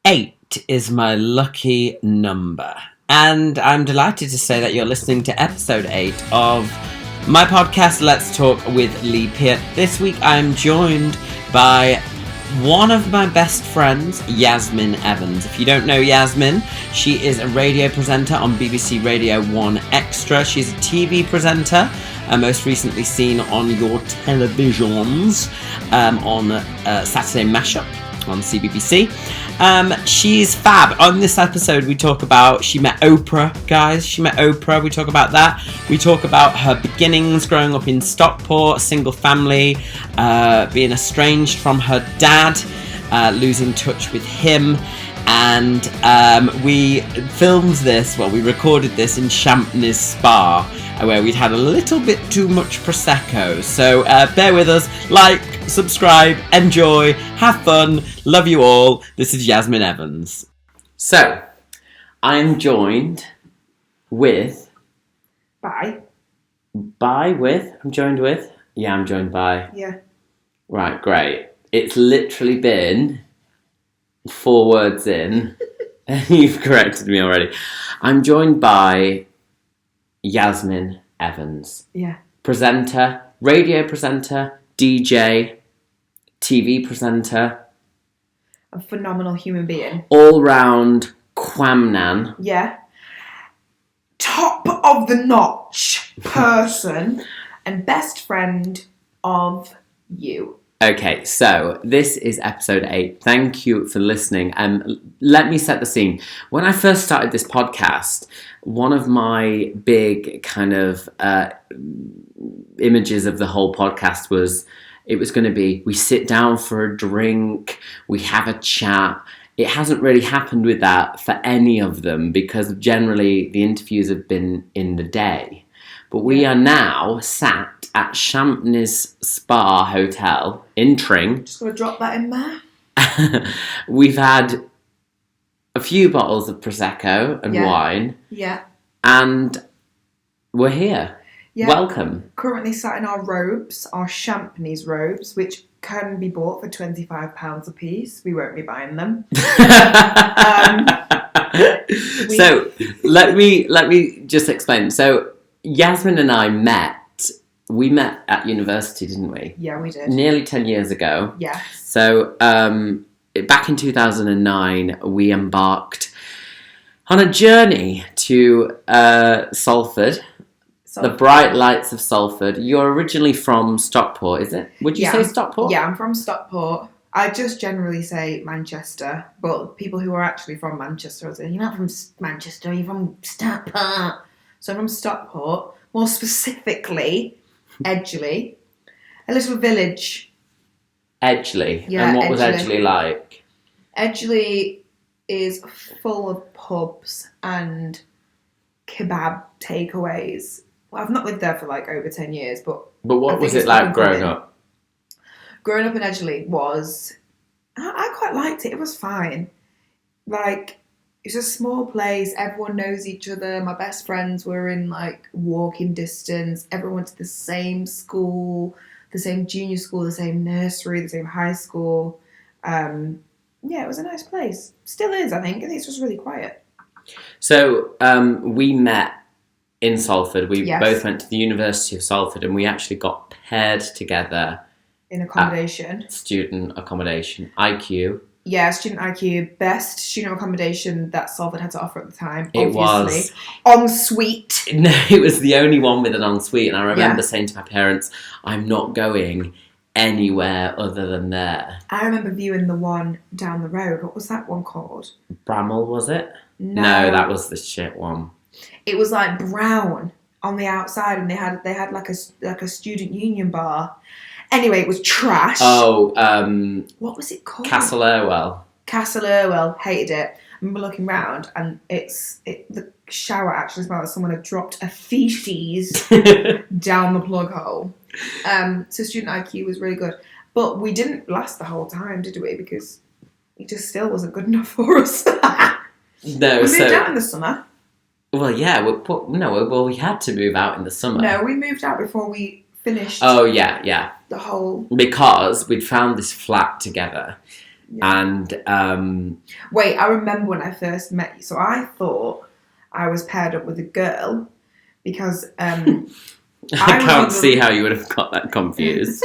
8 is my lucky number. And I'm delighted to say that you're listening to episode 8 of my podcast, Let's Talk with Lee Peart. This week I'm joined by one of my best friends, Yasmin Evans. If you don't know Yasmin, she is a radio presenter on BBC Radio 1 Extra. She's a TV presenter, most recently seen on your televisions on Saturday Mashup on CBBC. She's fab. On this episode we talk about, she met Oprah, guys. She met Oprah. We talk about that. We talk about her beginnings growing up in Stockport, single family, being estranged from her dad, losing touch with him. And we recorded this in Champneys Spa, where we'd had a little bit too much prosecco. So bear with us, like, subscribe, enjoy, have fun, love you all. This is Yasmin Evans. So, I am joined with... I'm joined with? Yeah, I'm joined by... Yeah. Right, great. It's literally been 4 words in. You've corrected me already. I'm joined by Yasmin Evans. Yeah. Presenter, radio presenter, DJ, TV presenter. A phenomenal human being. All-round Quamnan. Yeah. Top of the notch person and best friend of you. Okay, so this is episode 8. Thank you for listening. Let me set the scene. When I first started this podcast, one of my big kind of images of the whole podcast was, it was going to be, we sit down for a drink, we have a chat. It hasn't really happened with that for any of them, because generally the interviews have been in the day. But we are now sat at Champneys Spa Hotel in Tring. Just going to drop that in there. We've had a few bottles of prosecco and wine. Yeah. And we're here. Yeah. Welcome. Currently sat in our robes, our Champneys robes, which can be bought for £25 a piece. We won't be buying them. So let me just explain. So Yasmin and I met. We met at university, didn't we? Yeah, we did. Nearly 10 years ago. Yes. So back in 2009, we embarked on a journey to Salford. The bright lights of Salford. You're originally from Stockport, is it? Would you say Stockport? Yeah, I'm from Stockport. I just generally say Manchester, but people who are actually from Manchester will say, you're not from Manchester, you're from Stockport. So I'm from Stockport, more specifically, Edgeley, a little village. Edgeley? Yeah, and what was Edgeley like? Edgeley is full of pubs and kebab takeaways. Well, I've not lived there for like over 10 years, but what was it like growing up? Growing up in Edgeley was... I quite liked it. It was fine. Like, it's a small place. Everyone knows each other. My best friends were in like walking distance. Everyone went to the same school, the same junior school, the same nursery, the same high school. Yeah, it was a nice place. Still is, I think. I think it's just really quiet. So we met in Salford. We both went to the University of Salford, and we actually got paired together in accommodation. Student accommodation, IQ. Yeah, student IQ, best student accommodation that Salford had to offer at the time. It obviously. was ensuite. No, it was the only one with an ensuite, and I remember saying to my parents, "I'm not going anywhere other than there." I remember viewing the one down the road. What was that one called? Bramall, was it? No, that was the shit one. It was like brown on the outside, and they had like a student union bar. Anyway, it was trash. Oh, what was it called? Castle Irwell. Castle Irwell, hated it. I remember looking round, and the shower actually smelled like someone had dropped a feces down the plug hole. So student IQ was really good, but we didn't last the whole time, did we? Because it just still wasn't good enough for us. No, we moved out in the summer. Well, yeah. We had to move out in the summer. No, we moved out before we finished. Oh, yeah. The whole... Because we'd found this flat together, And wait, I remember when I first met you. So I thought I was paired up with a girl because I can't see how you would have got that confused.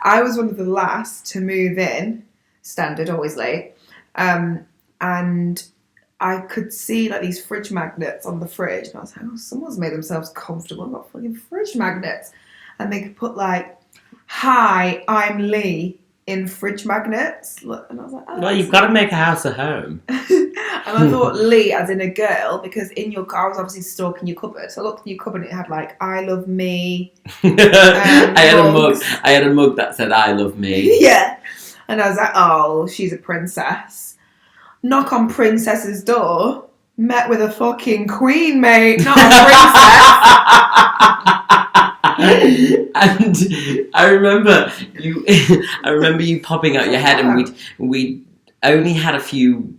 I was one of the last to move in, standard, always late, and I could see like these fridge magnets on the fridge, and I was like, oh, someone's made themselves comfortable. I've got fucking fridge magnets, and they could put like, "Hi, I'm Lee" in fridge magnets, and I was like, oh, well, you've got to make a house a home. And I thought Lee as in a girl, because in your car I was obviously stalking your cupboard. So I looked in your cupboard and it had like "I love me." I had a mug that said "I love me." Yeah, and I was like, oh, she's a princess. Knock on princess's door. Met with a fucking queen, mate, not a princess. And I remember you popping out your head, and we only had a few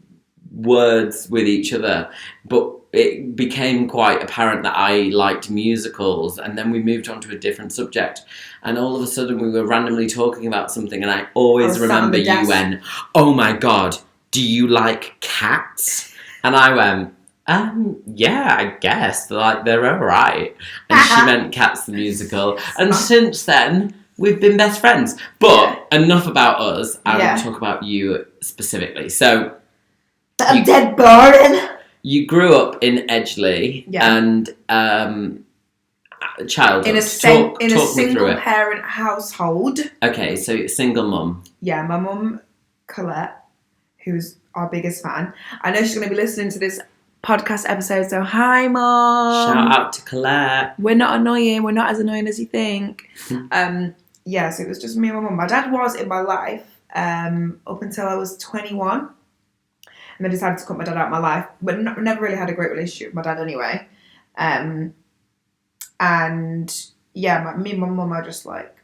words with each other, but it became quite apparent that I liked musicals, and then we moved on to a different subject, and all of a sudden we were randomly talking about something, and I always remember you went, "Oh my god, do you like cats?" And I went, yeah, I guess. Like, they're alright. And she meant Cats the musical. And since then, we've been best friends. But enough about us. I want to talk about you specifically. So, I'm dead boring. You grew up in Edgeley and childhood. In a single parent household. Okay, so single mum. Yeah, my mum, Colette, who's our biggest fan. I know she's going to be listening to this podcast episode, so hi, Mom. Shout out to Colette. We're not annoying. We're not as annoying as you think. So it was just me and my mum. My dad was in my life up until I was 21. And I decided to cut my dad out of my life. But never really had a great relationship with my dad anyway. Me and my mum are just like,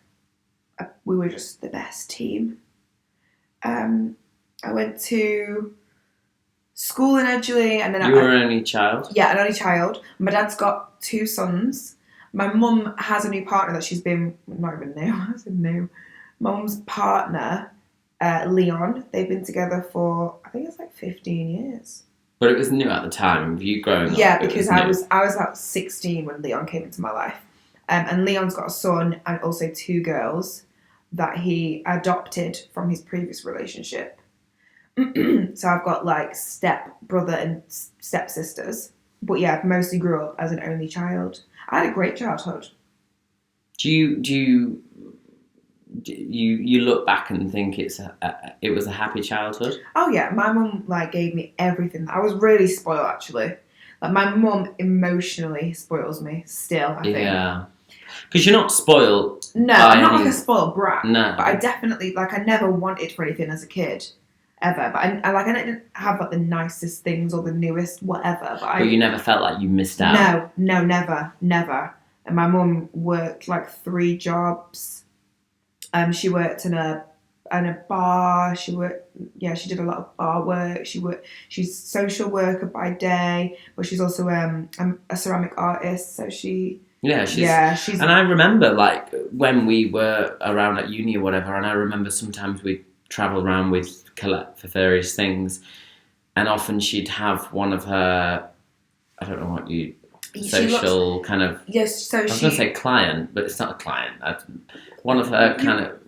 we were just the best team. I went to school in Edgeley, and then you were an only child? Yeah, an only child. My dad's got 2 sons. My mum has a new partner that she's been, not even new, I said new. My mum's partner, Leon, they've been together for, I think it's like 15 years. But it was new at the time of you growing up. Yeah, because I was about 16 when Leon came into my life. And Leon's got a son and also 2 girls that he adopted from his previous relationship. So I've got like step brother and step sisters, but yeah, mostly grew up as an only child. I had a great childhood. Do you look back and think it was a happy childhood? Oh yeah, my mum like gave me everything. I was really spoiled actually. Like my mum emotionally spoils me still. I think. Yeah. Because you're not spoiled. No, I'm not like a spoiled brat. No. But I definitely I never wanted for anything as a kid. Ever, but I didn't have like the nicest things or the newest whatever. But you never felt like you missed out. No, never. And my mum worked like 3 jobs. She worked in a bar. She did a lot of bar work. She's social worker by day, but she's also a ceramic artist. So she's. And I remember like when we were around at uni or whatever, and I remember sometimes we'd travel around with Colette for various things, and often she'd have one of her, I don't know what social kind of. Yes, so I was going to say client, but it's not a client. One of her kind of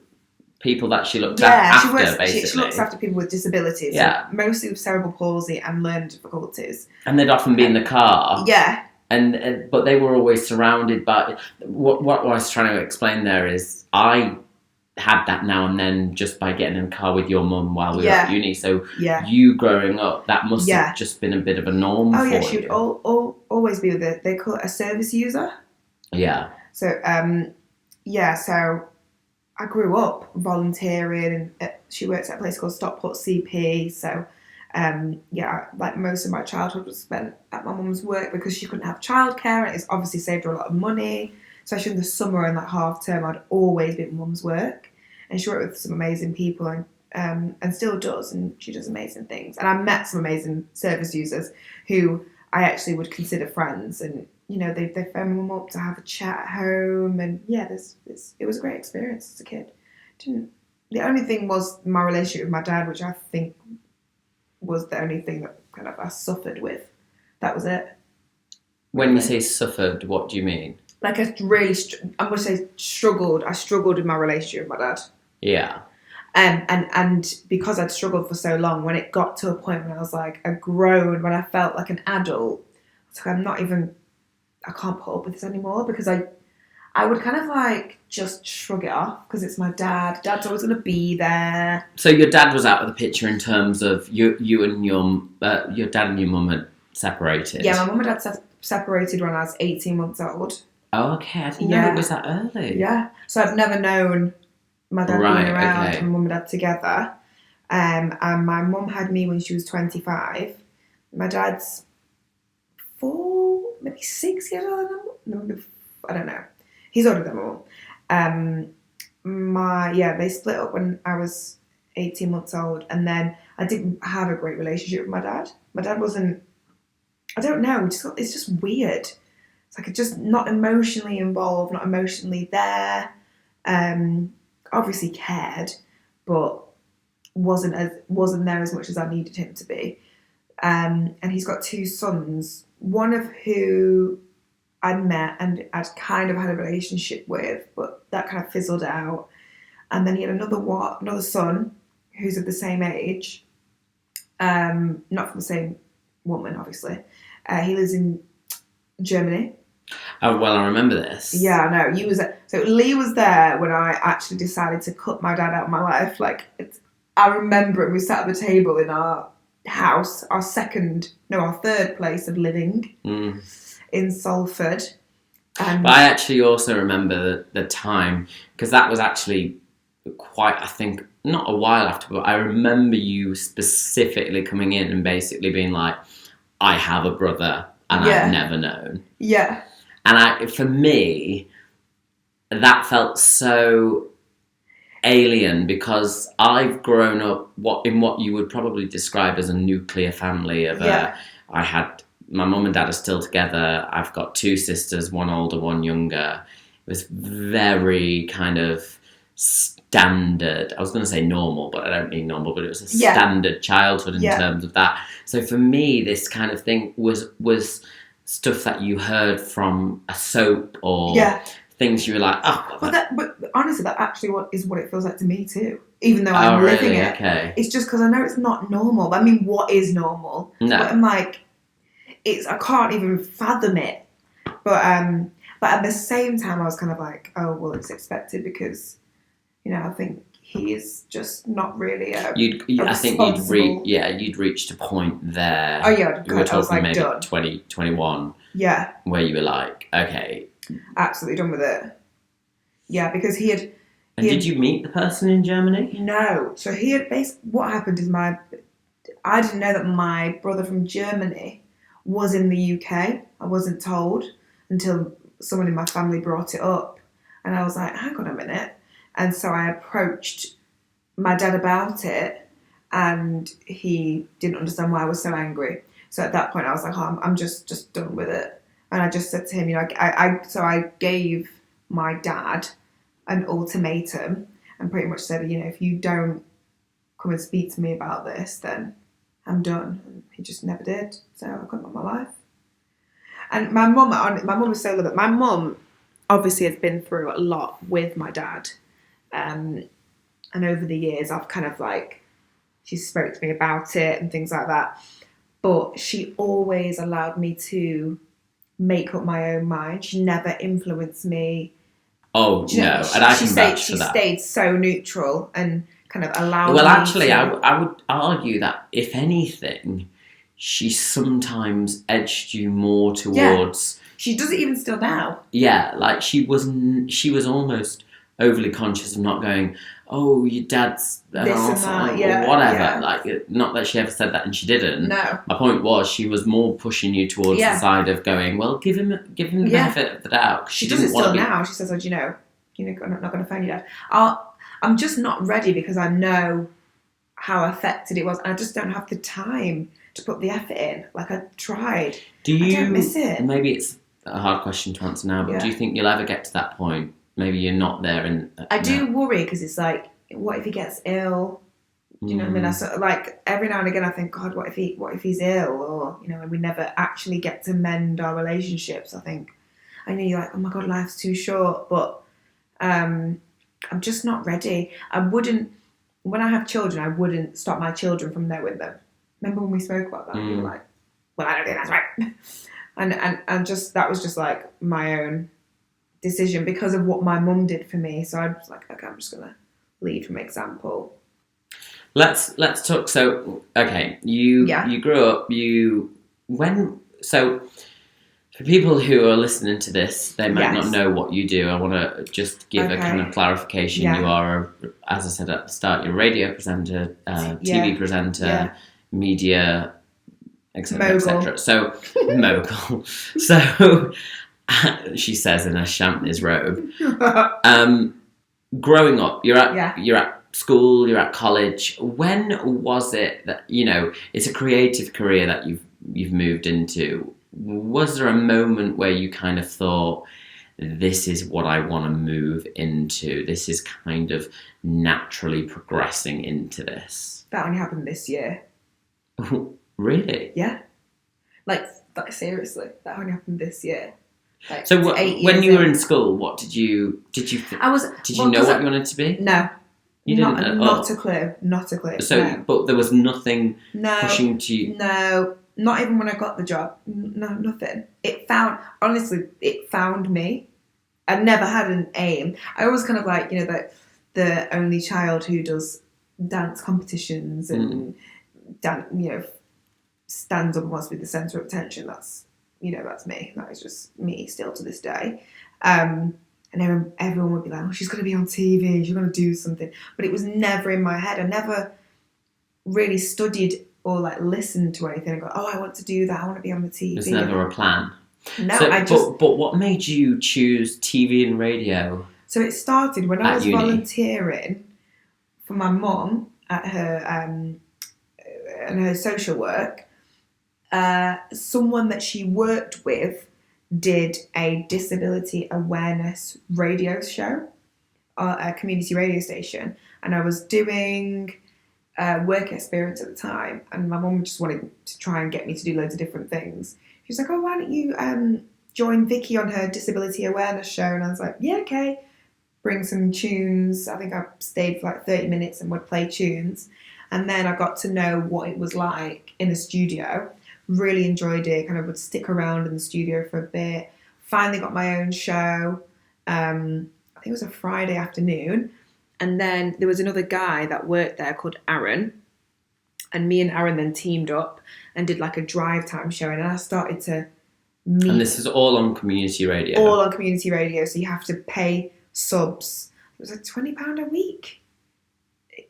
people that she looked after, basically. She looks after people with disabilities. Yeah, so mostly with cerebral palsy and learning difficulties. And they'd often be in the car. Yeah. But they were always surrounded by. What I was trying to explain there is I had that now and then just by getting in a car with your mum while we were at uni. So you growing up, that must have just been a bit of a norm for you. Oh yeah, she would always be with it. They call it a service user. Yeah. So so I grew up volunteering, and she works at a place called Stockport CP. So like most of my childhood was spent at my mum's work because she couldn't have childcare, and it's obviously saved her a lot of money. Especially in the summer and that half term, I'd always be at mum's work, and she worked with some amazing people and still does, and she does amazing things. And I met some amazing service users who I actually would consider friends, and they phone my mum up to have a chat at home, and it was a great experience as a kid. the only thing was my relationship with my dad, which I think was the only thing that kind of I suffered with. That was it. When you say suffered, what do you mean? Like I really, I'm going to say struggled. I struggled with my relationship with my dad. Yeah. And because I'd struggled for so long, when it got to a point when I was like a grown, when I felt like an adult, I was like, I can't put up with this anymore, because I would kind of like just shrug it off because it's my dad. Dad's always going to be there. So your dad was out of the picture in terms of you and your dad and your mum had separated. Yeah, my mum and dad separated when I was 18 months old. Oh, okay. I didn't know it was that early. Yeah. So I've never known my dad being around and mum and dad together. And my mum had me when she was 25. My dad's 4, maybe 6 years older than me. I don't know. He's older than my mum. They split up when I was 18 months old, and then I didn't have a great relationship with my dad. My dad wasn't, I don't know, it's just weird. It's like just not emotionally involved, not emotionally there. Obviously cared, but wasn't there as much as I needed him to be. And he's got 2 sons, one of who I'd met and I'd kind of had a relationship with, but that kind of fizzled out. And then he had another son who's of the same age, not from the same woman, obviously. He lives in Germany. Oh, well, I remember this. Yeah, I know. So Lee was there when I actually decided to cut my dad out of my life. I remember it. We sat at the table in our house, our third place of living in Salford. But I actually also remember the time, because that was actually quite, I think, not a while after, but I remember you specifically coming in and basically being like, I have a brother and I've never known. Yeah. And for me, that felt so alien, because I've grown up in what you would probably describe as a nuclear family I had, my mum and dad are still together. I've got 2 sisters, one older, one younger. It was very kind of standard. I was going to say normal, but I don't mean normal, but it was a standard childhood in terms of that. So for me, this kind of thing was stuff that you heard from a soap or things you were like, oh. But honestly, that actually what it feels like to me too. Even though I'm living it. Okay. It's just because I know it's not normal. I mean, what is normal? No. But I'm like, I can't even fathom it. But at the same time, I was kind of like, oh, well, it's expected because, I think he is just not really you'd reached a point there. Oh, yeah. You were talking maybe done. 20, 21. Yeah. Where you were like, okay. Absolutely done with it. Yeah, because he had... did you meet the person in Germany? No. So what happened is I didn't know that my brother from Germany was in the UK. I wasn't told until someone in my family brought it up. And I was like, hang on a minute. And so I approached my dad about it, and he didn't understand why I was so angry. So at that point I was like, oh, I'm just done with it. And I just said to him, I gave my dad an ultimatum and pretty much said, if you don't come and speak to me about this, then I'm done. And he just never did. So I got on my life. And my mum was so loving. My mum obviously has been through a lot with my dad. And over the years, I've kind of she spoke to me about it and things like that. But she always allowed me to make up my own mind. She never influenced me. Oh, no. And I can vouch for that. She stayed so neutral and kind of allowed me. Well, actually, I would argue that, if anything, she sometimes edged you more towards... Yeah. She does it even still now. Yeah, she was almost overly conscious of not going, oh, your dad's an arsehole, or whatever. Yeah. Not that she ever said that, and she didn't. No. My point was, she was more pushing you towards the side of going, well, give him the benefit of the doubt. She does it still now. She says, I'm not going to phone your dad. I'm just not ready because I know how affected it was, and I just don't have the time to put the effort in. I tried. I don't miss it. Maybe it's a hard question to answer now, but do you think you'll ever get to that point? Maybe you're not there. I do worry because it's what if he gets ill? Do you know what I mean? I sort of, like, every now and again I think, God, what if he's ill? Or, you know, and we never actually get to mend our relationships. I think, I know you're like, oh my God, life's too short, but I'm just not ready. When I have children, I wouldn't stop my children from knowing them. Remember when we spoke about that? You were like, well, I don't think that's right. and just, that was just like my own decision because of what my mum did for me. So I was like, okay, I'm just going to lead from example. Let's talk. So, okay, you grew up. So for people who are listening to this, they might not know what you do. I want to just give a kind of clarification. Yeah. You are, as I said at the start, you're a radio presenter, TV presenter, media, etc., etc. So mogul. So she says in a Champneys robe. Growing up, you're at school, you're at college. When was it that, you know, it's a creative career that you've moved into? Was there a moment where you kind of thought, this is what I want to move into? This is kind of naturally progressing into this? That only happened this year. Really? Yeah. Like seriously, that only happened this year. Like, so when you were in school, what did you know what you wanted to be? No. You didn't? Not a clue. Not a clue. So, no. But there was nothing pushing to you? No. Not even when I got the job. No, nothing. It found me. I never had an aim. I always kind of like, you know, the only child who does dance competitions and stands up and wants to be the centre of attention. That's me. That is just me still to this day. And everyone would be like, oh, she's going to be on TV, she's going to do something. But it was never in my head. I never really studied or like listened to anything and go, oh, I want to do that, I want to be on the TV. There's never a plan. No, But what made you choose TV and radio? So it started when I was volunteering for my mum at her and her social work. Someone that she worked with did a disability awareness radio show, a community radio station, and I was doing work experience at the time, and my mum just wanted to try and get me to do loads of different things. She was like, oh, why don't you join Vicky on her disability awareness show? And I was like, yeah, okay. Bring some tunes. I think I stayed for like 30 minutes and would play tunes, and then I got to know what it was like in the studio. Really enjoyed it, kind of would stick around in the studio for a bit. Finally got my own show. I think it was a Friday afternoon. And then there was another guy that worked there called Aaron. And me and Aaron then teamed up and did like a drive time show. And I started to meet... And this is all on community radio? All on community radio. So you have to pay subs. It was like £20 a week.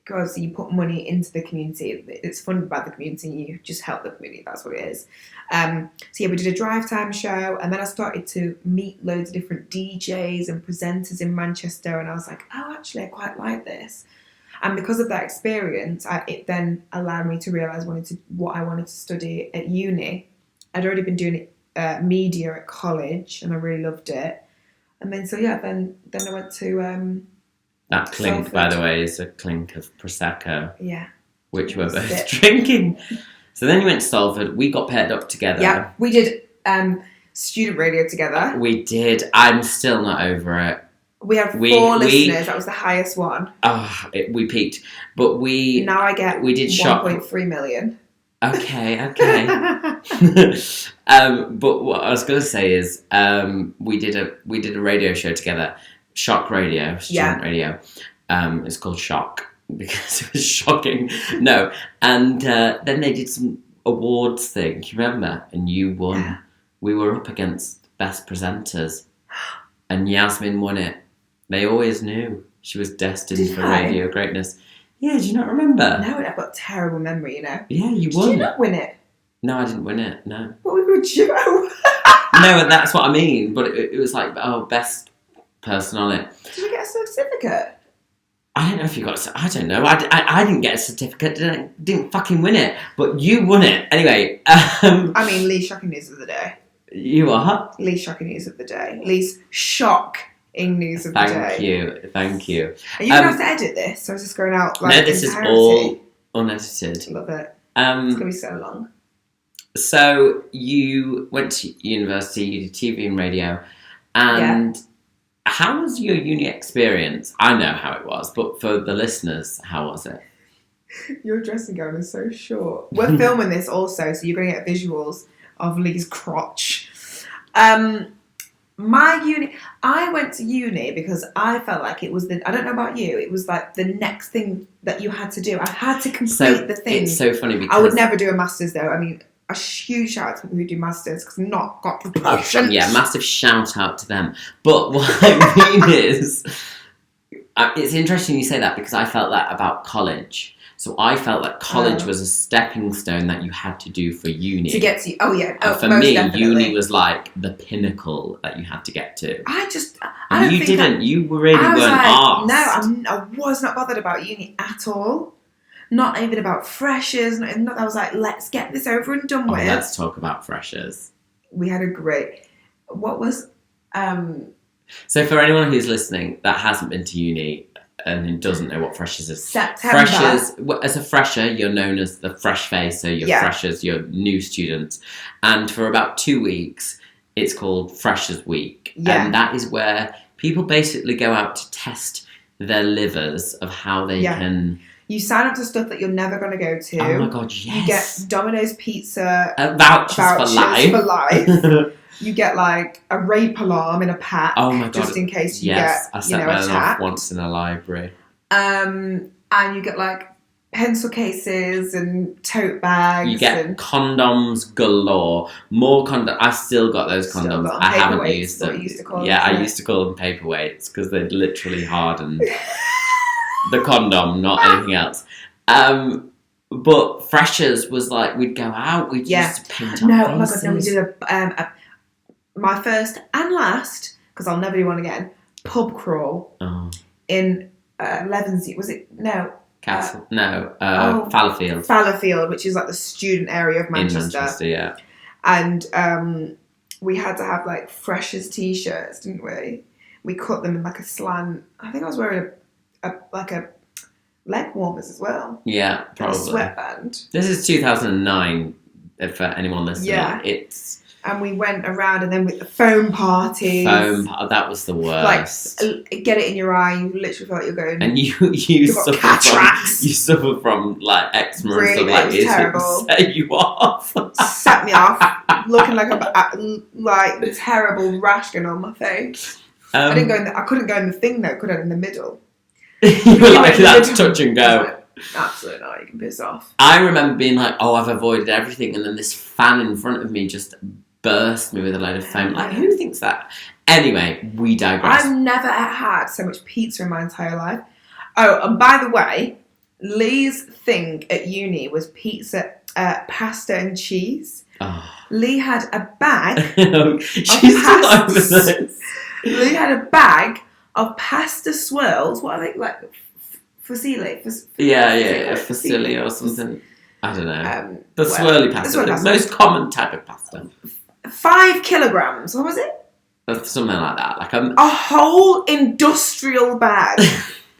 Because you put money into the community. It's funded by the community. You just help the community. That's what it is. So yeah, we did a drive time show, and then I started to meet loads of different DJs and presenters in Manchester, and I was like, oh, actually, I quite like this. And because of that experience, it then allowed me to realise what I wanted to study at uni. I'd already been doing media at college, and I really loved it. And then then I went to. That clink, Salford. By the way, is a clink of prosecco. Yeah. Which we're both drinking. So then you went to Salford. We got paired up together. Yeah, we did student radio together. We did. I'm still not over it. We have 4 listeners. That was the highest one. We peaked. But now I get 1.3 million. Okay. But what I was going to say is we did a radio show together. Shock radio, student radio. It's called Shock because it was shocking. No, and then they did some awards thing. Do you remember? And you won. Yeah. We were up against best presenters, and Yasmin won it. They always knew she was destined for radio greatness. Yeah, do you not remember? No, I've got terrible memory. You know. Yeah, you won. Did you not win it? No, I didn't win it. No. But we were a duo. No, that's what I mean. But it was like best person on it. Did you get a certificate? I don't know if you got. I don't know. I didn't get a certificate. Didn't fucking win it. But you won it anyway. I mean, Lee's shocking news of the day. You are Lee's shocking news of the day. Lee's shock news of the day. Thank you. Are you going to have to edit this? So I was just going out like no, this entirety? is all unedited. Love it. It's going to be so long. So you went to university, you did TV and radio, and how was your uni experience? I know how it was, but for the listeners, how was it? Your dressing gown is so short. We're filming this also, so you're going to get visuals of Lee's crotch. My uni, I went to uni because I felt like it was I don't know about you, it was like the next thing that you had to do. I had to complete the thing. It's so funny because... I would never do a master's though. I mean, a huge shout out to people who do masters because I've not got proportions. Yeah, massive shout out to them. But what I mean is, it's interesting you say that because I felt that about college. So I felt that college was a stepping stone that you had to do for uni. To get to... Oh, yeah. Oh, for me, definitely. Uni was like the pinnacle that you had to get to. You really weren't arsed. No, I was not bothered about uni at all. Not even about freshers. I was like, let's get this over and done with. Let's talk about freshers. We had a great... What was... So for anyone who's listening that hasn't been to uni... and who doesn't know what freshers is. September. Freshers, as a fresher, you're known as the fresh face, so you're freshers, you're new students. And for about 2 weeks, it's called Freshers Week. Yeah. And that is where people basically go out to test their livers of how they can... You sign up to stuff that you're never going to go to. Oh my God, yes. You get Domino's Pizza vouchers for life. You get like a rape alarm in a pack. Oh my God. Just in case you get, I set mine off once in a library. And you get like pencil cases and tote bags. You get condoms galore. More condoms. I still got those condoms. I haven't used them. I used to call them paperweights because they'd literally hardened the condom, not anything else. But freshers was like, we'd go out, we'd used to paint our faces. Oh my God, no, we did my first and last, because I'll never do one again, pub crawl in Levensey. Was it? No. Castle? Fallowfield. Fallowfield, which is like the student area of Manchester. In Manchester, yeah. And we had to have like freshers t-shirts, didn't we? We cut them in like a slant. I think I was wearing a leg warmers as well. Yeah, probably. A sweatband. This is 2009, for anyone listening. Yeah. And we went around and then with the foam parties. That was the worst. Like, get it in your eye, you literally felt like you're going... And you suffer from like eczema and stuff like this. Terrible. Set you off. Set me off. Looking like a terrible rash going on my face. I couldn't go in the thing though, could I? In the middle. You were like, that's touch and go. Absolutely not, you can piss off. I remember being like, I've avoided everything, and then this fan in front of me just burst me with a load of foam. Like, who thinks that? Anyway, we digress. I've never had so much pizza in my entire life. Oh, and by the way, Lee's thing at uni was pizza, pasta and cheese. Oh. Lee had a bag She's still over this. Lee had a bag of pasta swirls. What are they, like, fusilli? Fusilli or something. I don't know. The swirly pasta. The most common type of pasta. 5 kilograms. What was it? Something like that. Like a whole industrial bag.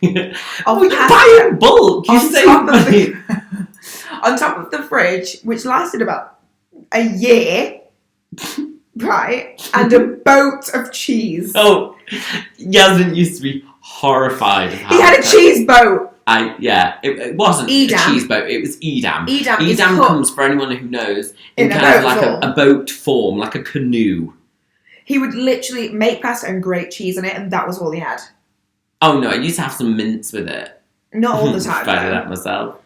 You buy in bulk. You save money. On top of the fridge, which lasted about a year, right? And a boat of cheese. Oh, Yasmin used to be horrified. He had a cheese boat. It wasn't Edam. A cheese boat. It was Edam. Edam comes, for anyone who knows, in kind of like a boat form, like a canoe. He would literally make pasta and grate cheese on it, and that was all he had. Oh no, I used to have some mince with it. Not all the time. I did that myself.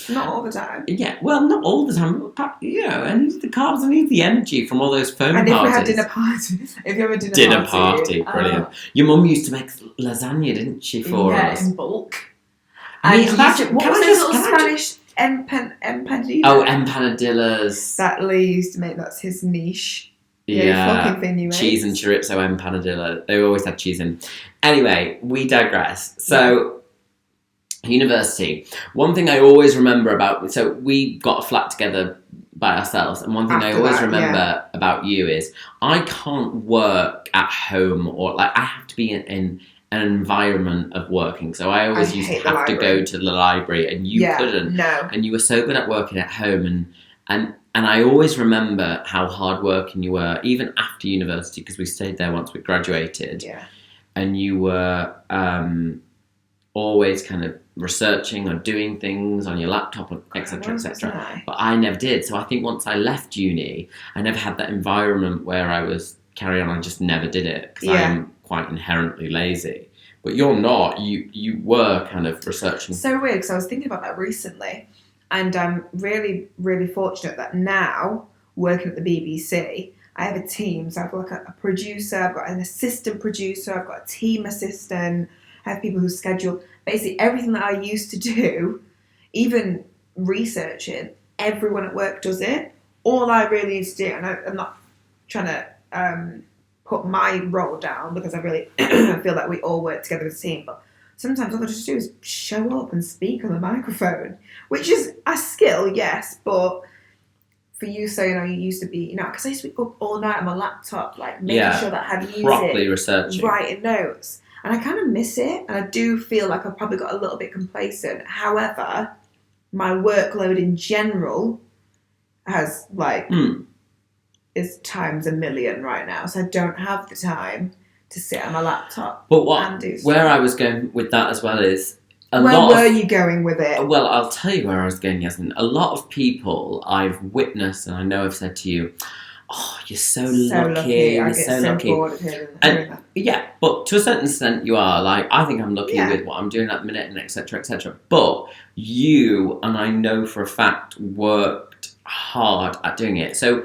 Not all the time. Yeah, well, not all the time. You know, I need the carbs, I need the energy from all those foam parties. And if we had dinner parties. If you have a dinner party, brilliant. Your mum used to make lasagna, didn't she, for us? Yeah, in bulk. And what was those little Spanish empanadillas? Oh, empanadillas. That Lee used to make. That's his niche. Yeah, fucking thing you make. Cheese and chorizo empanadilla. They always had cheese in. Anyway, we digress. So, university. One thing I always remember about... So, we got a flat together by ourselves. And one thing I After always that, remember about you is I can't work at home, or like I have to be in an environment of working. So I always used to have to go to the library, and you couldn't. No. And you were so good at working at home, and I always remember how hard working you were, even after university, because we stayed there once we graduated. Yeah. And you were always kind of researching or doing things on your laptop, etc., etc. But I never did. So I think once I left uni, I never had that environment where I was carry on. I just never did it because I'm quite inherently lazy. But you're not. You were kind of researching. So weird, because I was thinking about that recently, and I'm really, really fortunate that now, working at the BBC, I have a team. So I've got like a producer, I've got an assistant producer, I've got a team assistant, I have people who schedule basically everything that I used to do, even researching, everyone at work does it. All I really need to do, and I'm not trying to put my role down, because I really feel that we all work together as a team, but sometimes all I just do is show up and speak on the microphone, which is a skill, yes, but for you, so you used to be, because I used to be up all night on my laptop, like making sure that I had music, properly researching, writing notes, and I kind of miss it, and I do feel like I've probably got a little bit complacent. However, my workload in general has is times a million right now, so I don't have the time to sit on my laptop. But and do stuff. Where I was going with that as well is where were you going with it? Well, I'll tell you where I was going, Yasmin. A lot of people I've witnessed, and I know I've said to you, "Oh, you're so lucky. You're so lucky." Bored of hearing that. Yeah, but to a certain extent, you are. Like, I think I'm lucky with what I'm doing at the minute, and etc., etc. But you, and I know for a fact, worked hard at doing it. So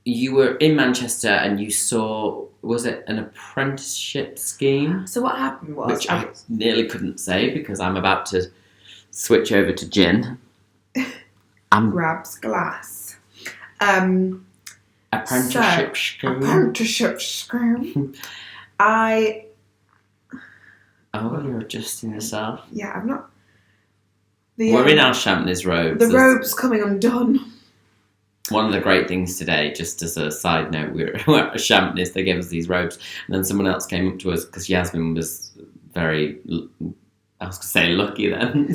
you were in Manchester, and you saw, was it an apprenticeship scheme? So what happened was, which I nearly couldn't say because I'm about to switch over to gin. Grabs glass. Apprenticeship scheme. Apprenticeship scheme. You're adjusting yourself. Yeah, I'm not. We're in our Champneys robes. The robe's coming undone. One of the great things today, just as a side note, we were at Champneys, they gave us these robes, and then someone else came up to us, because Yasmin was very, I was going to say lucky then.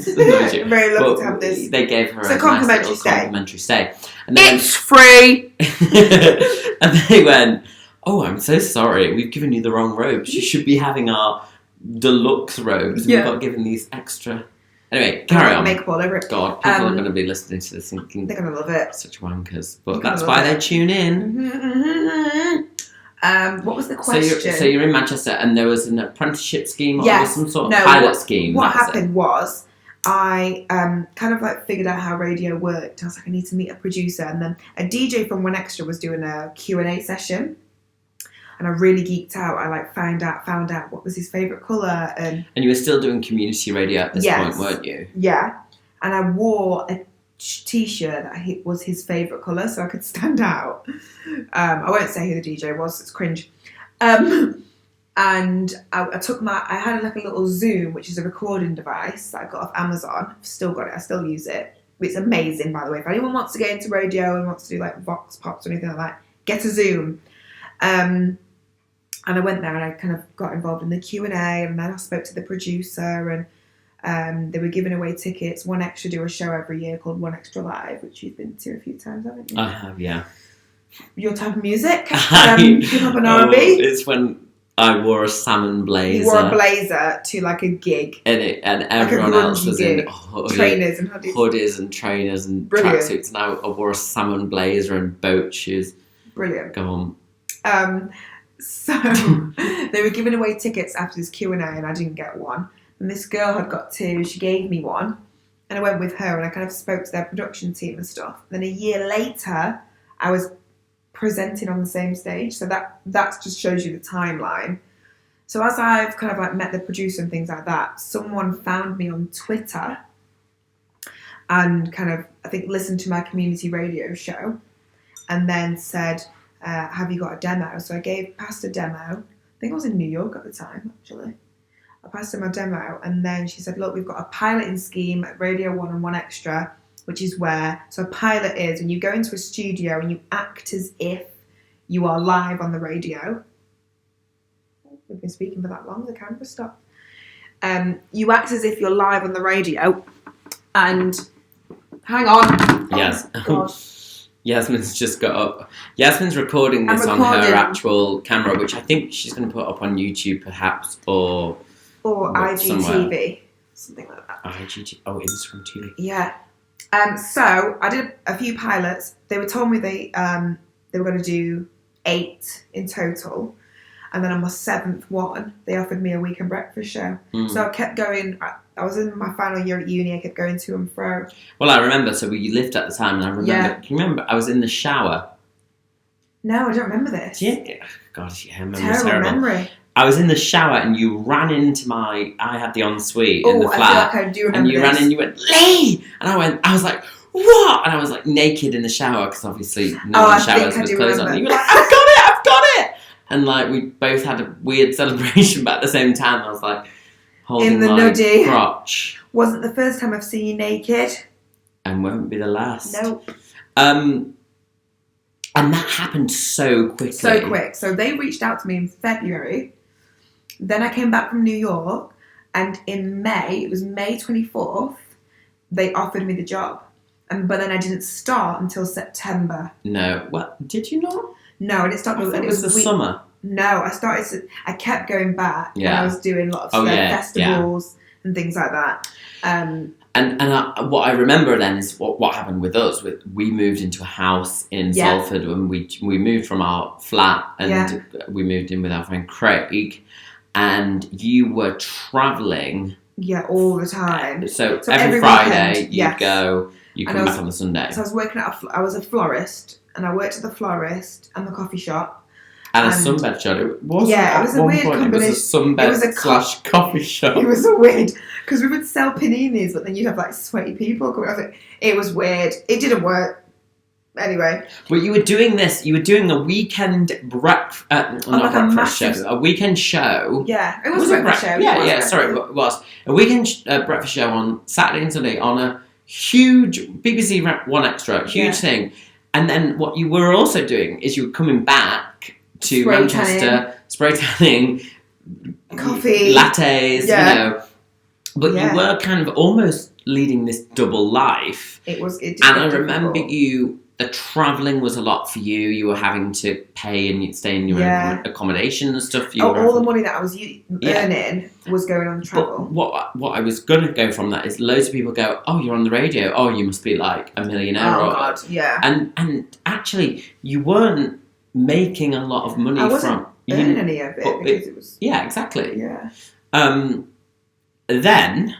Very lucky to have this. They gave her a complimentary nice complimentary stay. And it's free! And they went, "Oh, I'm so sorry, we've given you the wrong robes. You should be having our deluxe robes. We've got given these extra..." Anyway, carry on. Makeup all over it. God, people are going to be listening to this thinking they're going to love it. Such wankers, but that's why they tune in. What was the question? So you're in Manchester, and there was an apprenticeship scheme or some sort of pilot scheme. What happened was, I kind of like figured out how radio worked. I was like, I need to meet a producer, and then a DJ from One Extra was doing a Q&A session. And I really geeked out. I like found out what was his favourite colour. And you were still doing community radio at this point, weren't you? Yeah. And I wore a t-shirt that was his favourite colour, so I could stand out. I won't say who the DJ was, it's cringe. And I took I had like a little Zoom, which is a recording device that I got off Amazon. I've still got it, I still use it. It's amazing, by the way. If anyone wants to get into radio and wants to do like Vox Pops or anything like that, get a Zoom. And I went there and I kind of got involved in the Q&A, and then I spoke to the producer, and they were giving away tickets. One Extra do a show every year called One Extra Live, which you've been to a few times, haven't you? I have, yeah. Your type of music? Hip-hop and R&B? It's when I wore a salmon blazer. You wore a blazer to like a gig. And everyone else was in trainers and hoodies and trainers and tracksuits, and I wore a salmon blazer and boat shoes. Brilliant. Go on. So they were giving away tickets after this Q&A, and I didn't get one. And this girl had got two. She gave me one, and I went with her, and I kind of spoke to their production team and stuff. Then a year later, I was presenting on the same stage. So that just shows you the timeline. So as I've kind of like met the producer and things like that, someone found me on Twitter and kind of, I think, listened to my community radio show, and then said, have you got a demo? So I passed a demo. I think I was in New York at the time, actually. I passed her my demo, and then she said, look, we've got a piloting scheme at Radio 1 and One Extra. which is where, so a pilot is when you go into a studio and you act as if you are live on the radio. We've been speaking for that long, the camera stopped. You act as if you're live on the radio, and hang on. Yes. Oh, God. Yasmin's just got up. Yasmin's recording this on her actual camera, which I think she's going to put up on YouTube perhaps, or IGTV, something like that. IGTV, Instagram TV. Yeah. So I did a few pilots. They were told me they were going to do 8 in total. And then on my 7th one, they offered me a weekend breakfast show. So I kept going. I was in my final year at uni. I kept going to and fro. Well, I remember. So you lived at the time, and I remember. Yeah. Do you remember? I was in the shower. No, I don't remember this. Yeah. God, yeah, terrible memory. I was in the shower, and you ran into I had the ensuite in the flat. I feel like I do remember. And you ran in, you went, Lee! And I was like, what? And I was like naked in the shower, because obviously no one showers with clothes on. And you were like, I've got it! And like we both had a weird celebration, but at the same time, I was like holding my nudie crotch. Wasn't the first time I've seen you naked, and won't be the last. Nope. And that happened so quickly. So quick. So they reached out to me in February. Then I came back from New York, and in May, it was May 24th, they offered me the job, but then I didn't start until September. No, well, did you not? No, I didn't start. It was the summer. No, I kept going back. Yeah. And I was doing a lot of festivals and things like that. And what I remember then is what happened with us. We moved into a house in Salford when we moved from our flat, and we moved in with our friend Craig, and you were travelling. Yeah, all the time. So every Friday you'd go, you come back on the Sunday. So I was working I was a florist, and I worked at the florist and the coffee shop. And a sunbed shop. It was a weird combination. It was a sunbed / coffee shop. It was a weird, because we would sell paninis, but then you'd have like sweaty people coming off it. It was weird. It didn't work. Anyway. But you were doing this. You were doing a weekend a weekend show. Yeah, it was a breakfast show. Yeah. Sorry, it was a weekend breakfast show on Saturday and Sunday on a huge BBC One Extra, huge thing. And then what you were also doing is you were coming back to Manchester, spray tanning, coffee, lattes, But you were kind of almost leading this double life. It and I remember the travelling was a lot for you. You were having to pay and you'd stay in your own accommodation and stuff. All the money that I was earning was going on travel. But what I was going to go from that is loads of people go, oh, you're on the radio. Oh, you must be like a millionaire. Oh, God, yeah. And actually, you weren't making a lot of money I wasn't earning any of it because it was... Yeah, exactly. Yeah. Then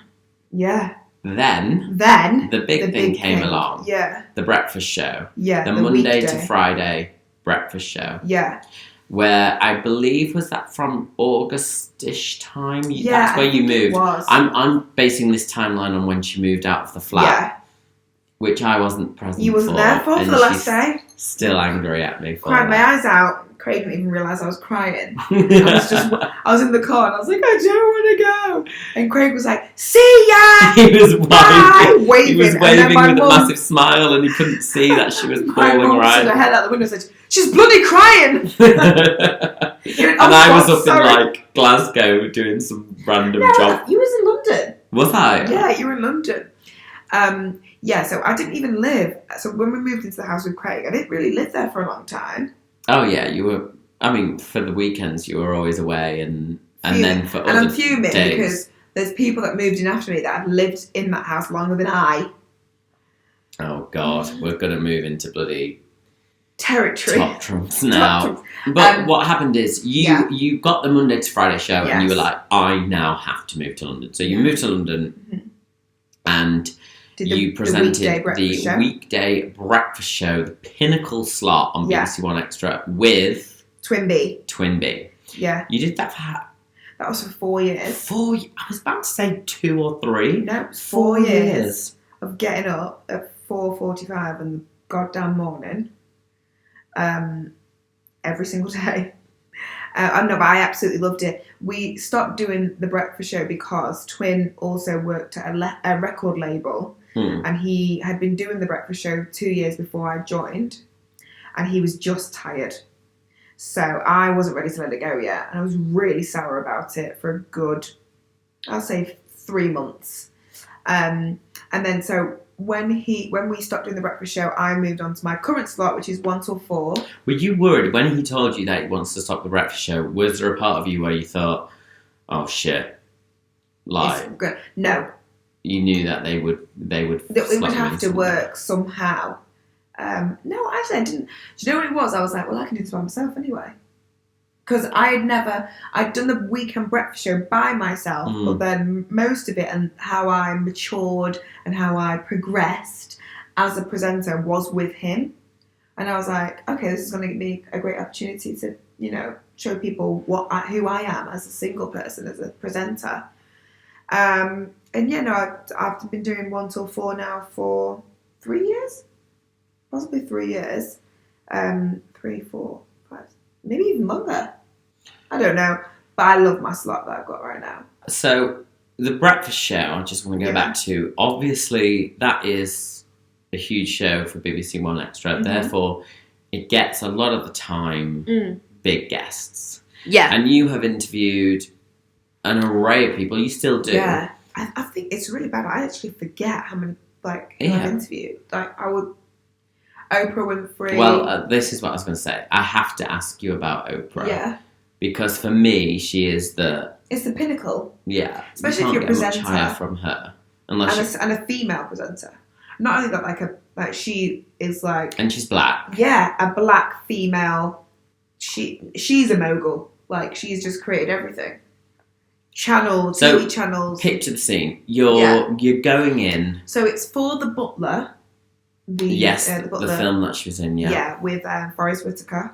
the big thing came along. Yeah. The breakfast show. Yeah. The Monday to Friday breakfast show. Yeah. Where I believe was that from August-ish time? Yeah. That's where you moved. It was. I'm basing this timeline on when she moved out of the flat. Yeah. Which I wasn't present for. You wasn't there for the last day. Still angry at me for cried my eyes out. Craig didn't even realise I was crying. I was in the car and I was like, I don't want to go. And Craig was like, see ya! He was waving. He was waving with a massive smile, and he couldn't see that she was bawling right. My head out the window and said, she's bloody crying! And I was up in like Glasgow doing some random job. You was in London. Was I? Yeah, you were in London. So I didn't even live. So when we moved into the house with Craig, I didn't really live there for a long time. Oh yeah, you were. I mean, for the weekends you were always away, and then for other I'm fuming days. Because there's people that moved in after me that have lived in that house longer than I. Oh God, we're gonna move into bloody territory. Top trumps now. But what happened is you got the Monday to Friday show, and you were like, I now have to move to London. So you moved to London, and you presented the weekday breakfast show, the pinnacle slot on BBC One Extra with Twinbee. Yeah. You did that for... That was for 4 years. I was about to say 2 or 3. No, it was 4 years of getting up at 4:45 in the goddamn morning. Every single day. But I absolutely loved it. We stopped doing the breakfast show because Twin also worked at a record label. and he had been doing the breakfast show 2 years before I joined, and he was just tired. So I wasn't ready to let it go yet, and I was really sour about it for a good, I'll say 3 months. And then so when we stopped doing the breakfast show, I moved on to my current slot, which is 1 till 4. Were you worried when he told you that he wants to stop the breakfast show? Was there a part of you where you thought, "Oh shit"? No. You knew that they would. It would have to work somehow. No, actually, I didn't. Do you know what it was? I was like, well, I can do this by myself anyway. Because I'd done the weekend breakfast show by myself, but then most of it and how I matured and how I progressed as a presenter was with him. And I was like, okay, this is going to give me a great opportunity to, show people who I am as a single person, as a presenter. I've been doing 1 till 4 now for 3 years, possibly 3 years, 3, 4, 5, maybe even longer. I don't know, but I love my slot that I've got right now. So the breakfast show, I just want to go back to. Obviously, that is a huge show for BBC One Extra. Therefore, it gets a lot of the time big guests. Yeah, and you have interviewed an array of people. You still do. Yeah, I think it's really bad. I actually forget how many who I've interviewed. I would. Oprah Winfrey. Well, this is what I was going to say. I have to ask you about Oprah. Yeah. Because for me, she is It's the pinnacle. Yeah. Especially if you're a presenter. Much higher from her. And a female presenter. Not only that, she is like... And she's black. Yeah, a black female. She's a mogul. She's just created everything. TV channels. Picture the scene. You're going in. So it's for The Butler. The Butler. The film that she was in, yeah. Yeah, with Forest Whitaker.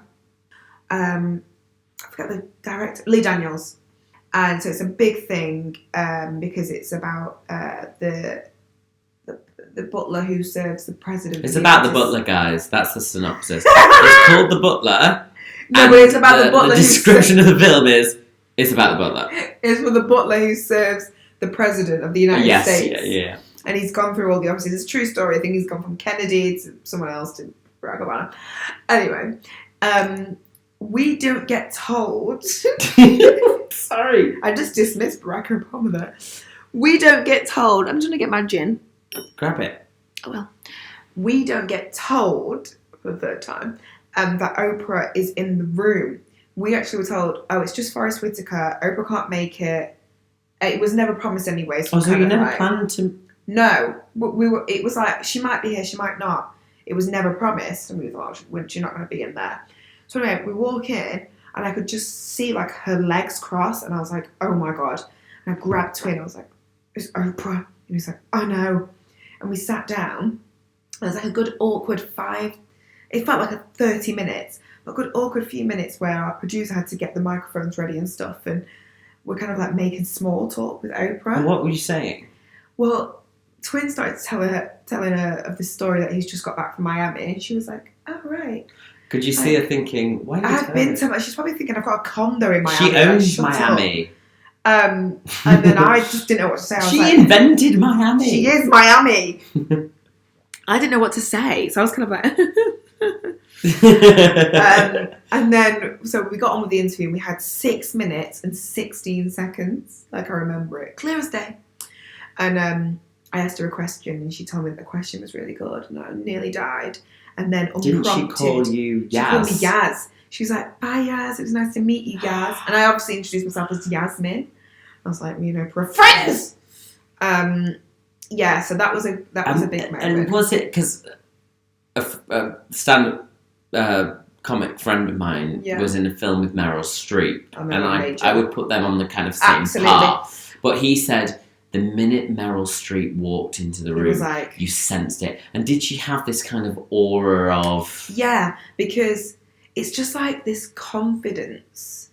I forget the director, Lee Daniels. And so it's a big thing because it's about the butler who serves the president. It's about the butler, guys. That's the synopsis. It's called The Butler. No, but it's about the butler. The description of the film is it's about the butler. It's for the butler who serves the president of the United States. Yeah. And he's gone through all the offices. It's a true story. I think he's gone from Kennedy to someone else to Barack Obama. Anyway, we don't get told. Sorry. I just dismissed Barack Obama there. We don't get told. I'm trying to get my gin. Grab it. Oh, well. We don't get told, for the third time, that Oprah is in the room. We actually were told, it's just Forest Whitaker. Oprah can't make it. It was never promised anyway. So you never planned to... No, it was like, she might be here, she might not. It was never promised, and we thought, she's not going to be in there. So anyway, we walk in, and I could just see, her legs cross, and I was like, oh my God. And I grabbed Twin, I was like, it's Oprah. And he was like, oh no. And we sat down, and it was a good awkward it felt like 30 minutes, but a good awkward few minutes where our producer had to get the microphones ready and stuff, and we're kind of making small talk with Oprah. And what were you saying? Well, Twin started telling her of the story that he's just got back from Miami, and she was like, "Oh right." Could you see her thinking, "Why?" I've been to Miami. She's probably thinking, "I've got a condo in Miami." She owns Miami. And then I just didn't know what to say. She invented Miami. She is Miami. I didn't know what to say, so I was kind of like. And then, so we got on with the interview, and we had 6 minutes and 16 seconds. I remember it clear as day. And I asked her a question, and she told me that the question was really good, and I nearly died. And then unprompted, didn't she call you Yaz? She called me Yaz. She was like, "Bye, Yaz. It was nice to meet you, Yaz." And I obviously introduced myself as Yasmin. I was like, we're friends. Yeah. So that was a big moment. And was it because a stand-up comic friend of mine was in a film with Meryl Streep, and I would put them on the kind of same par. But he said, the minute Meryl Streep walked into the room, you sensed it. And did she have this kind of aura of... Yeah, because it's just this confidence.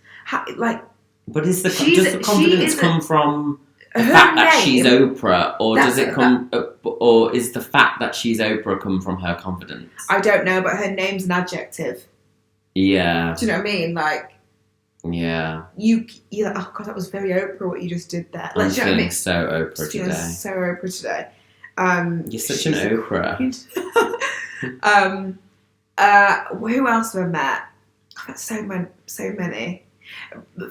But does the confidence come from the fact that she's Oprah, or does it come... or is the fact that she's Oprah come from her confidence? I don't know, but her name's an adjective. Yeah. Do you know what I mean? Yeah. You're like, oh God, that was very Oprah what you just did there. I'm feeling so Oprah today. So Oprah today. You're such an Oprah. Who else have I met? I've met so many.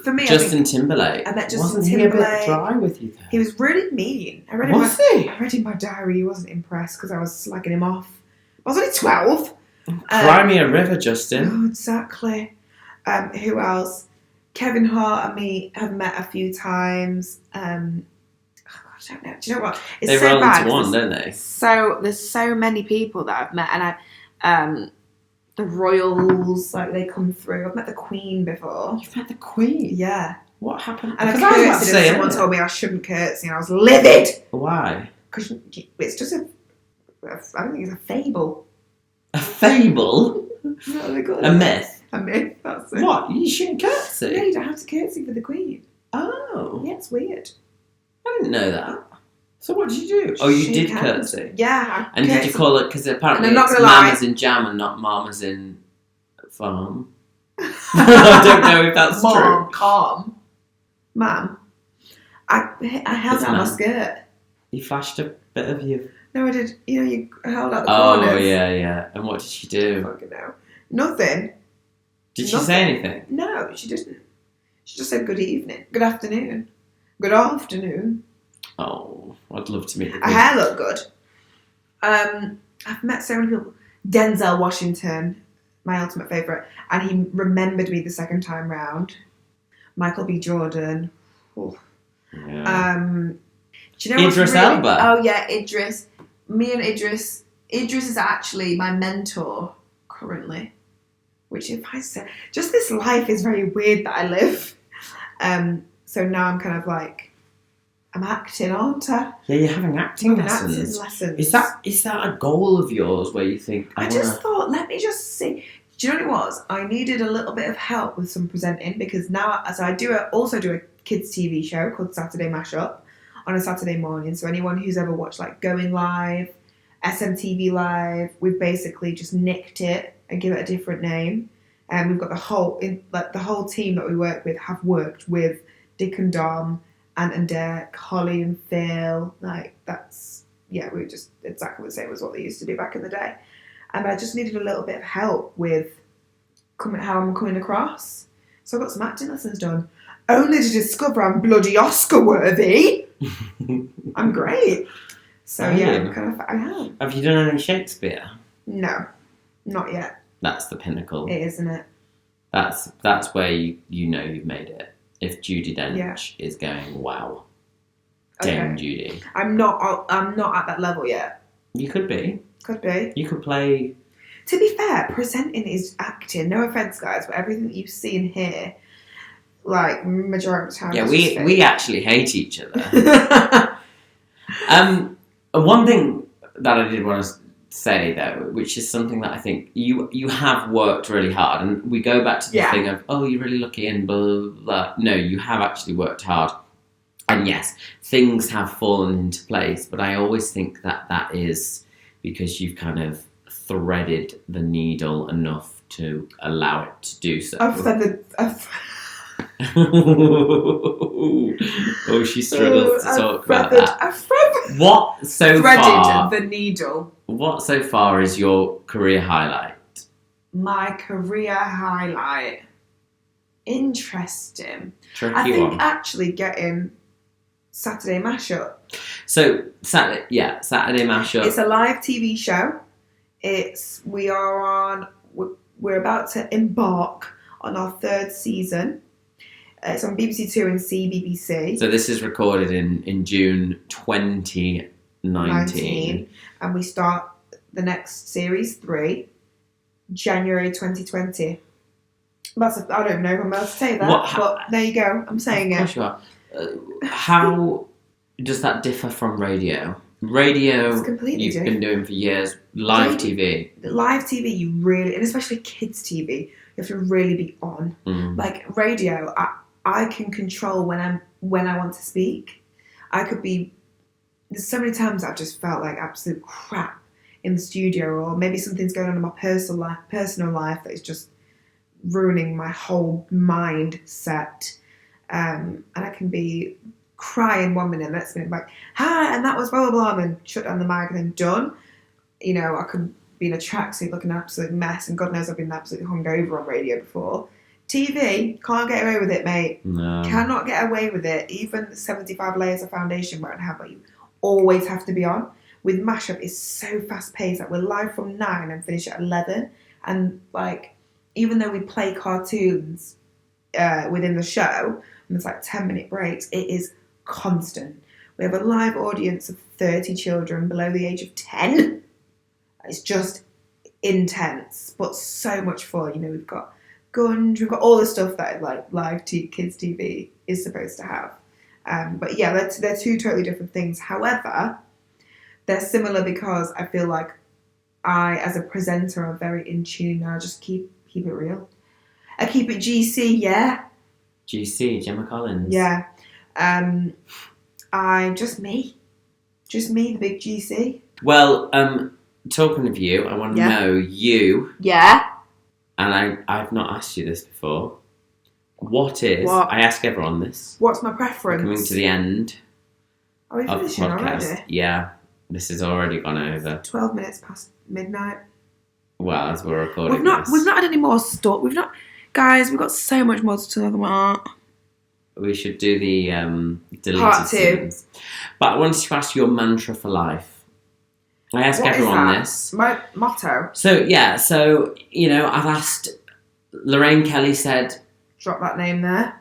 For me, Justin Timberlake. I met Justin Wasn't Timberlake. he a bit dry with you though? He was really mean. I read in my diary he wasn't impressed because I was slagging him off. I was only 12. Cry me a river, Justin. Oh, exactly. Who else? Kevin Hart and me have met a few times. I don't know. Do you know what? It's they so roll bad. into one, don't they? So there's so many people that I've met, and the royals, like they come through. I've met the Queen before. You've met the Queen? Yeah. What happened? And I curtsied, and someone told me I shouldn't curtsy, and I was livid. Why? Because it's just I don't think it's a fable. A fable? A myth? A myth, that's it. What? You shouldn't curtsy? No, you don't have to curtsy for the Queen. Oh. Yeah, it's weird. I didn't know that. So what did you do? Oh, you did curtsy? Yeah. And did you call it, because apparently it's Mamas in Jam and not Mamas in Farm. I don't know if that's Mom, true. calm. Ma'am, I held out my skirt. You flashed a bit of you. No, I did. You held out the corners. Oh, yeah. And what did she do? I fucking know. Nothing. Did she say anything? No, she didn't. She just said good evening, good afternoon, good afternoon. Oh, I'd love to meet you. Her hair looked good. I've met so many people. Denzel Washington, my ultimate favourite, and he remembered me the second time round. Michael B. Jordan. Oh. Yeah. Do you know Idris Elba? Oh yeah, Idris. Me and Idris. Idris is actually my mentor currently. Which, if I say, just this life is very weird that I live. So now I'm kind of like, I'm acting, aren't I? Yeah, you're having acting lessons. Is that a goal of yours where you think? I just thought, let me just see. Do you know what it was? I needed a little bit of help with some presenting because now, as I also do a kids TV show called Saturday Mashup on a Saturday morning. So anyone who's ever watched like Going Live, SMTV Live, we've basically just nicked it and give it a different name. And we've got the whole team that we work with have worked with Dick and Dom, Ant and Dec, Holly and Phil. Like we're just exactly the same as what they used to do back in the day. And I just needed a little bit of help with how I'm coming across. So I got some acting lessons done, only to discover I'm bloody Oscar worthy. I'm great. So I am. Have you done any Shakespeare? No, not yet. That's the pinnacle. It is, isn't it? That's where you know you've made it. If Judi Dench is going, wow, Dame Judi. I'm not at that level yet. You could be. Could be. You could play. To be fair, presenting is acting. No offense, guys, but everything that you see and hear, like majority of the time. Yeah, we actually hate each other. One thing that I did want to say though, which is something that I think you have worked really hard, and we go back to the thing of you're really lucky and blah, blah, blah. No, you have actually worked hard, and yes, things have fallen into place. But I always think that is because you've kind of threaded the needle enough to allow it to do so. She struggles to talk about that. What so far? Threaded the needle. What so far is your career highlight? My career highlight. Interesting. Tricky I think one. actually getting Saturday Mashup. So Saturday Mashup. It's a live TV show. We're about to embark on our third season. It's on BBC Two and CBBC. So this is recorded in June 2019. And we start the next series 3, January 2020. I don't even know if I'm allowed to say that, but there you go. I'm saying it. Of course you are. How does that differ from radio? Radio, you've been doing for years. Live TV. Live TV, you really, and especially kids TV, you have to really be on. Like radio, I can control when I want to speak. There's so many times I've just felt like absolute crap in the studio, or maybe something's going on in my personal life that is just ruining my whole mindset. And I can be crying 1 minute, next minute like, hi, and that was blah, blah, blah, and then shut down the mic and then done. You know, I could be in a tracksuit looking an absolute mess, and God knows I've been absolutely hungover on radio before. TV, can't get away with it, mate. No. Cannot get away with it. Even 75 layers of foundation won't have, but you always have to be on. With Mashup, it's so fast paced. Like, we're live from 9 and finish at 11. And, like, even though we play cartoons within the show, and there's like 10-minute breaks, it is constant. We have a live audience of 30 children below the age of 10. It's just intense, but so much fun. You know, we've got guns, we've got all the stuff that like live kids TV is supposed to have. But yeah, they're two totally different things. However, they're similar because I feel like I, as a presenter, am very in tune, and I just keep it real. I keep it GC, yeah. GC, Gemma Collins. Yeah. I'm just me, the big GC. Well, talking of you, I want to know you. Yeah. And I've not asked you this before. What? I ask everyone this. What's my preference? Coming to the end Are we of the finishing podcast. already? Yeah, this has already gone over. 12 minutes past midnight. Well, as we're recording We've not had any more stuff. We've got so much more to talk about. We should do the deleted Part 2. scenes. But I wanted to ask your mantra for life. I ask What everyone is that? this. My motto. So, you know, I've asked... Lorraine Kelly said... Drop that name there.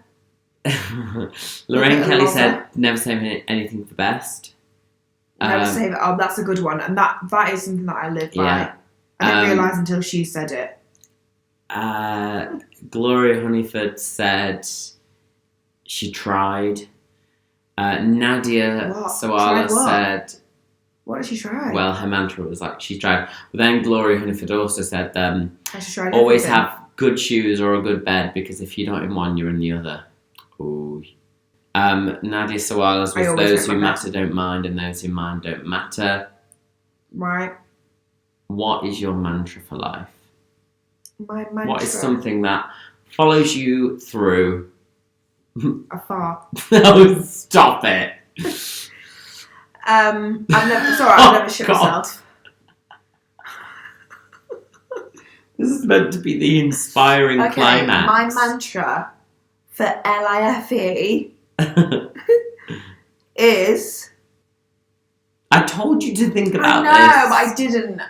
Lorraine Kelly said, never say anything for best. Never say that. Oh, that's a good one. And that is something that I live by. Yeah. I didn't realise until she said it. Gloria Honeyford said she tried. Nadia Sawala said... What did she try? Well, her mantra was like, she tried. But then Gloria Honeyford also said, tried always everything. have good shoes or a good bed, because if you're not in one, you're in the other. Ooh. Nadia Sawala's was those who matter don't mind, and those who mind don't matter. Right. What is your mantra for life? My mantra. What is something that follows you through? A fart. Oh, stop it. I've never shit myself. This is meant to be the inspiring climax. My mantra for LIFE is... I told you to think about this. I know, but I didn't.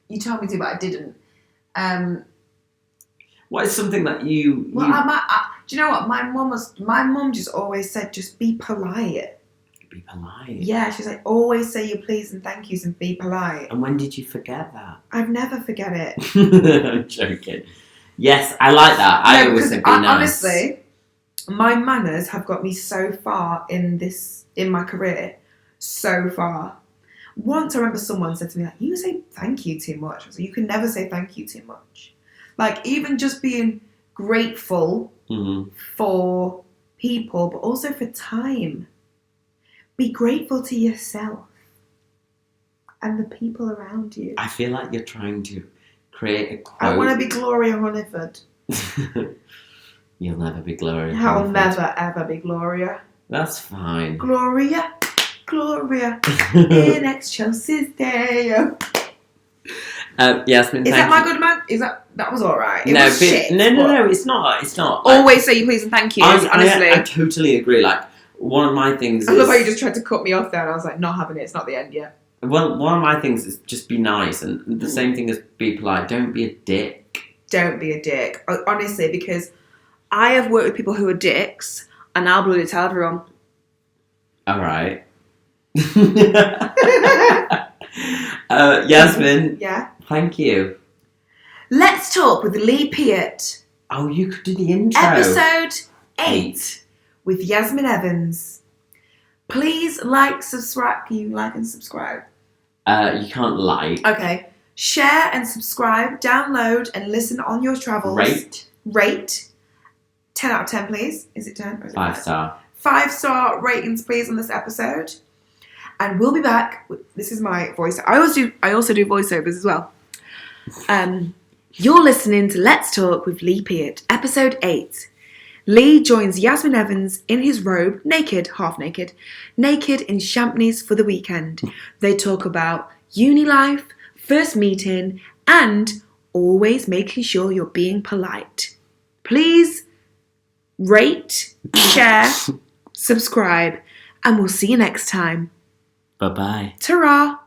You told me to, but I didn't. What is something that you... do you know what? My mum just always said, just be polite. Be polite. Yeah, she's like, always say your please and thank yous and be polite. And when did you forget that? I've never forget it. I'm joking. Yes, I like that. I always said be nice. Honestly, my manners have got me so far in my career. So far. Once I remember someone said to me, like, you say thank you too much. I was like, you can never say thank you too much. Like, even just being grateful for people, but also for time. Be grateful to yourself and the people around you. I feel like you're trying to create a quote. I want to be Gloria Honeyford. You'll never be Gloria I'll Honeyford. never, ever be Gloria. That's fine. Gloria, in Chelsea's day. Yasmin, is that my good man? That was alright? No, it's not. It's not. Always say your please and thank yous, honestly. I totally agree. Like, one of my things I love how you just tried to cut me off there, and I was like, not having it, it's not the end yet. Well, one of my things is just be nice, and the same thing as be polite. Don't be a dick. Don't be a dick. Honestly, because I have worked with people who are dicks, and I'll bloody tell everyone. Alright. Yasmin. Yeah? Thank you. Let's talk with Lee Peart. Oh, you could do the intro. Episode 8 with Yasmin Evans. Please subscribe. Can you like and subscribe? You can't like. Okay. Share and subscribe, download and listen on your travels. Rate. 10 out of 10, please. Is it 10 or is it 5 star? 5-star ratings, please, on this episode. And we'll be back. This is my voice. I also do voiceovers as well. You're listening to Let's Talk with Lee Peart, episode 8. Lee joins Yasmin Evans in his robe, naked, half naked, naked in Champneys for the weekend. They talk about uni life, first meeting, and always making sure you're being polite. Please rate, share, subscribe, and we'll see you next time. Bye-bye. Ta-ra!